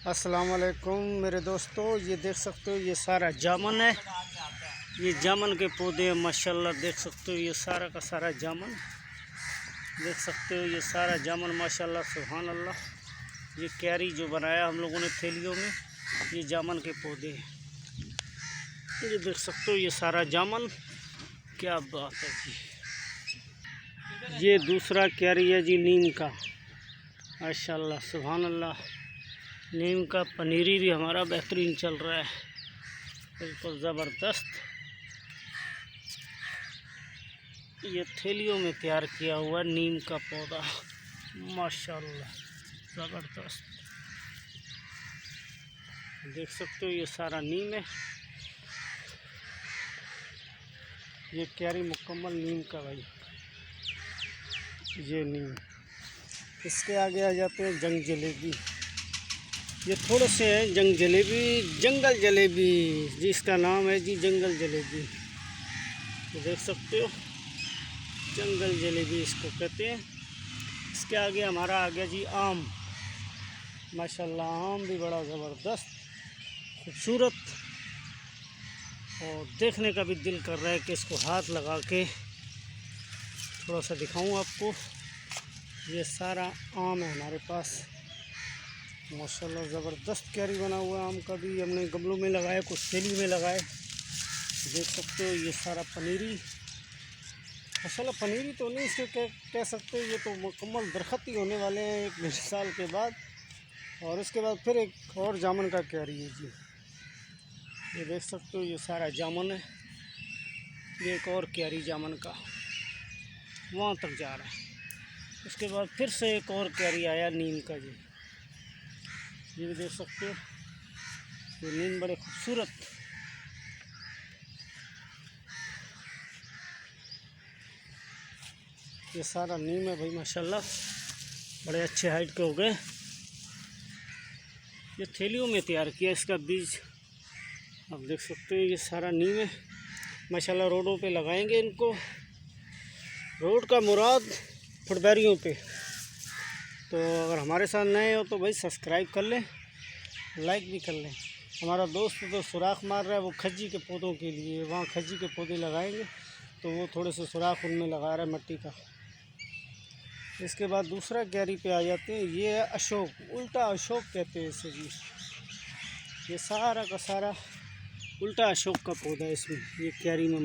अस्सलाम वालेकुम मेरे दोस्तों, ये देख सकते हो ये सारा जामुन है। ये जामुन के पौधे हैं माशाल्लाह। देख सकते हो ये सारा का सारा जामुन, देख सकते हो ये सारा जामुन माशाल्लाह सुभान अल्लाह। ये क्यारी जो बनाया हम लोगों ने थैलियों में, ये जामुन के पौधे हैं। ये देख सकते हो ये सारा जामुन, क्या बात है जी। ये दूसरा क्यारी है जी नीम का, माशाल्लाह सुभान अल्लाह। नीम का पनीरी भी हमारा बेहतरीन चल रहा है, बिल्कुल ज़बरदस्त। ये थैलियों में तैयार किया हुआ नीम का पौधा माशाल्लाह ज़बरदस्त। देख सकते हो ये सारा नीम है। ये क्यारी मुकम्मल नीम का भाई, ये नीम। इसके आगे आ जाते हैं जंग जलेबी। ये थोड़े से है जंग जलेबी, जंगल जलेबी जिसका नाम है जी जंगल जलेबी। तो देख सकते हो जंगल जलेबी इसको कहते हैं। इसके आगे हमारा आ गया जी आम, माशाल्लाह आम भी बड़ा ज़बरदस्त खूबसूरत, और देखने का भी दिल कर रहा है कि इसको हाथ लगा के थोड़ा सा दिखाऊं आपको। ये सारा आम है हमारे पास माशाल्लाह ज़बरदस्त क्यारी बना हुआ है आम का भी। हमने गमलों में लगाया, कुछ थैली में लगाए। देख सकते हो ये सारा पनीरी, माशाल्लाह पनीरी तो नहीं इसके कह सकते, ये तो मुकम्मल दरख्त ही होने वाले हैं 1 साल के बाद। और उसके बाद फिर एक और जामुन का क्यारी है जी। ये देख सकते हो ये सारा जामुन है। ये एक और क्यारी जामुन का वहाँ तक जा रहा है। उसके बाद फिर से एक और क्यारी आया नीम का जी। ये भी देख सकते हो ये नीम बड़े खूबसूरत। ये सारा नीम है भाई माशाल्लाह, बड़े अच्छे हाइट के हो गए। ये थैलियों में तैयार किया इसका बीज, आप देख सकते हो ये सारा नीम है माशाल्लाह। रोडों पे लगाएंगे इनको, रोड का मुराद फुटबैरियों पे। तो अगर हमारे साथ नए हो तो भाई सब्सक्राइब कर लें, लाइक भी कर लें। हमारा दोस्त तो सुराख मार रहा है वो खज्जी के पौधों के लिए, वहाँ खज्जी के पौधे लगाएंगे तो वो थोड़े से सुराख उनमें लगा रहा है मिट्टी का। इसके बाद दूसरा क्यारी पे आ जाते हैं। ये है अशोक, उल्टा अशोक कहते हैं इसे जी। ये सारा का सारा उल्टा अशोक का पौधा है इसमें, ये क्यारी में